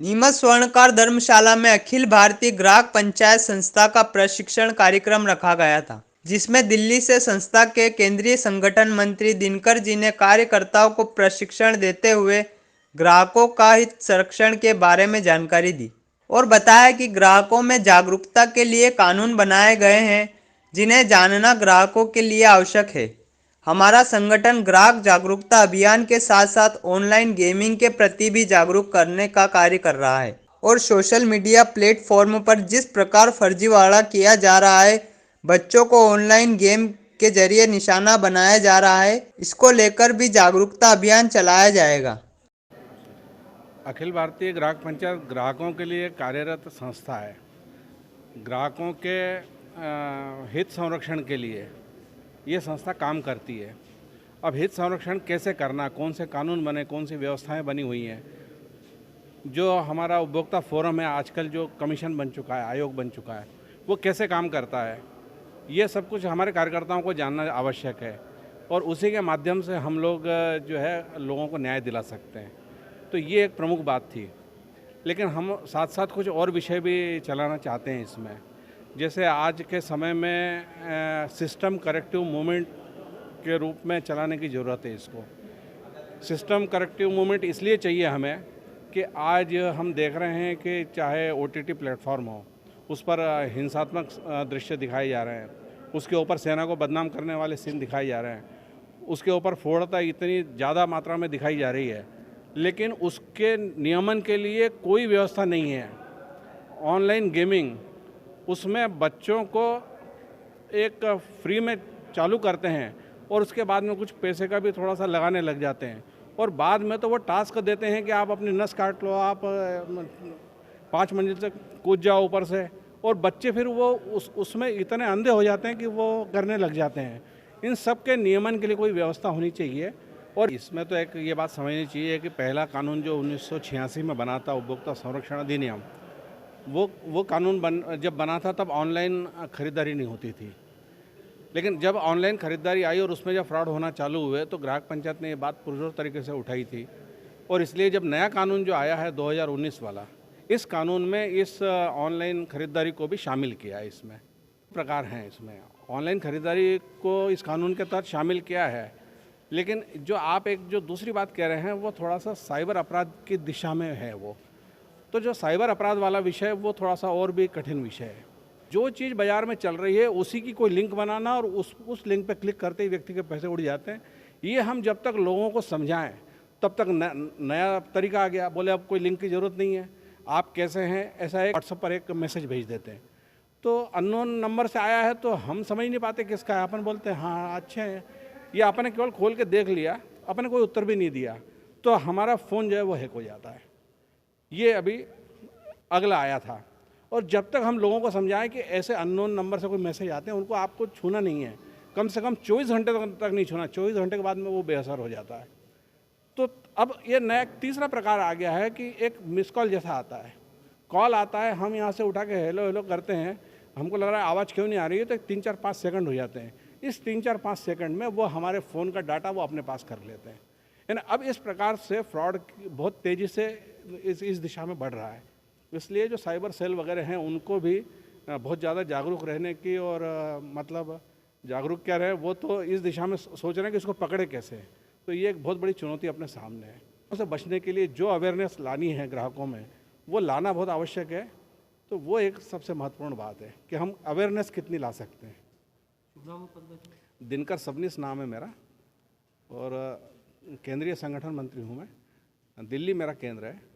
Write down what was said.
नीमच स्वर्णकार धर्मशाला में अखिल भारतीय ग्राहक पंचायत संस्था का प्रशिक्षण कार्यक्रम रखा गया था, जिसमें दिल्ली से संस्था के केंद्रीय संगठन मंत्री दिनकर जी ने कार्यकर्ताओं को प्रशिक्षण देते हुए ग्राहकों का हित संरक्षण के बारे में जानकारी दी और बताया कि ग्राहकों में जागरूकता के लिए कानून बनाए गए हैं, जिन्हें जानना ग्राहकों के लिए आवश्यक है। हमारा संगठन ग्राहक जागरूकता अभियान के साथ साथ ऑनलाइन गेमिंग के प्रति भी जागरूक करने का कार्य कर रहा है और सोशल मीडिया प्लेटफॉर्म पर जिस प्रकार फर्जीवाड़ा किया जा रहा है, बच्चों को ऑनलाइन गेम के जरिए निशाना बनाया जा रहा है, इसको लेकर भी जागरूकता अभियान चलाया जाएगा। अखिल भारतीय ग्राहक पंचायत ग्राहकों के लिए कार्यरत संस्था है। ग्राहकों के हित संरक्षण के लिए ये संस्था काम करती है। अब हित संरक्षण कैसे करना, कौन से कानून बने, कौन सी व्यवस्थाएं बनी हुई हैं, जो हमारा उपभोक्ता फोरम है, आजकल जो कमीशन बन चुका है, आयोग बन चुका है, वो कैसे काम करता है, ये सब कुछ हमारे कार्यकर्ताओं को जानना आवश्यक है और उसी के माध्यम से हम लोग जो है लोगों को न्याय दिला सकते हैं। तो ये एक प्रमुख बात थी। लेकिन हम साथ साथ कुछ और विषय भी चलाना चाहते हैं इसमें। जैसे आज के समय में सिस्टम करेक्टिव मूवमेंट के रूप में चलाने की ज़रूरत है इसको। सिस्टम करेक्टिव मूवमेंट इसलिए चाहिए हमें कि आज हम देख रहे हैं कि चाहे OTT प्लेटफॉर्म हो, उस पर हिंसात्मक दृश्य दिखाए जा रहे हैं, उसके ऊपर सेना को बदनाम करने वाले सीन दिखाए जा रहे हैं, उसके ऊपर फोड़ता इतनी ज़्यादा मात्रा में दिखाई जा रही है, लेकिन उसके नियमन के लिए कोई व्यवस्था नहीं है। ऑनलाइन गेमिंग, उसमें बच्चों को एक फ्री में चालू करते हैं और उसके बाद में कुछ पैसे का भी थोड़ा सा लगाने लग जाते हैं और बाद में तो वो टास्क देते हैं कि आप अपनी नस काट लो, आप 5 मंजिल से कूद जाओ ऊपर से, और बच्चे फिर वो उसमें इतने अंधे हो जाते हैं कि वो करने लग जाते हैं। इन सब के नियमन के लिए कोई व्यवस्था होनी चाहिए। और इसमें तो एक ये बात समझनी चाहिए कि पहला कानून जो 1986 में बना था, उपभोक्ता संरक्षण अधिनियम, वो कानून जब बना था तब ऑनलाइन खरीदारी नहीं होती थी। लेकिन जब ऑनलाइन खरीदारी आई और उसमें जब फ्रॉड होना चालू हुए तो ग्राहक पंचायत ने ये बात पुरजोर तरीके से उठाई थी और इसलिए जब नया कानून जो आया है 2019 वाला, इस कानून में इस ऑनलाइन खरीदारी को भी शामिल किया है। इसमें प्रकार हैं, इसमें ऑनलाइन खरीदारी को इस कानून के तहत शामिल किया है। लेकिन जो आप एक जो दूसरी बात कह रहे हैं वो थोड़ा सा साइबर अपराध की दिशा में है। वो तो जो साइबर अपराध वाला विषय वो थोड़ा सा और भी कठिन विषय है। जो चीज़ बाज़ार में चल रही है उसी की कोई लिंक बनाना और उस लिंक पे क्लिक करते ही व्यक्ति के पैसे उड़ जाते हैं। ये हम जब तक लोगों को समझाएं तब तक नया तरीका आ गया, बोले अब कोई लिंक की ज़रूरत नहीं है, आप कैसे हैं, ऐसा एक व्हाट्सएप पर एक मैसेज भेज देते हैं। तो अननोन नंबर से आया है तो हम समझ नहीं पाते किसका है, अपन बोलते हैं हाँ अच्छे हैं, ये आपने केवल खोल के देख लिया, अपने कोई उत्तर भी नहीं दिया, तो हमारा फ़ोन जो है वो हैक हो जाता है। ये अभी अगला आया था। और जब तक हम लोगों को समझाएं कि ऐसे अननोन नंबर से कोई मैसेज आते हैं, उनको आपको छूना नहीं है, कम से कम 24 घंटे तक नहीं छूना, 24 घंटे के बाद में वो बेअसर हो जाता है। तो अब ये नया तीसरा प्रकार आ गया है कि एक मिस कॉल जैसा आता है, कॉल आता है, हम यहाँ से उठा के हेलो हेलो करते हैं, हमको लग रहा है आवाज़ क्यों नहीं आ रही है, तो 3-4-5 सेकंड हो जाते हैं। इस 3-4-5 सेकंड में वो हमारे फ़ोन का डाटा वो अपने पास कर लेते हैं। यानी अब इस प्रकार से फ्रॉड बहुत तेज़ी से इस दिशा में बढ़ रहा है। इसलिए जो साइबर सेल वगैरह हैं उनको भी बहुत ज़्यादा जागरूक रहने की और मतलब जागरूक क्या रहे, वो तो इस दिशा में सोच रहे हैं कि इसको पकड़े कैसे। तो ये एक बहुत बड़ी चुनौती अपने सामने है। उससे बचने के लिए जो अवेयरनेस लानी है ग्राहकों में, वो लाना बहुत आवश्यक है। तो वो एक सबसे महत्वपूर्ण बात है कि हम अवेयरनेस कितनी ला सकते हैं। दिनकर सबनीस नाम है मेरा और केंद्रीय संगठन मंत्री हूँ मैं। दिल्ली मेरा केंद्र है।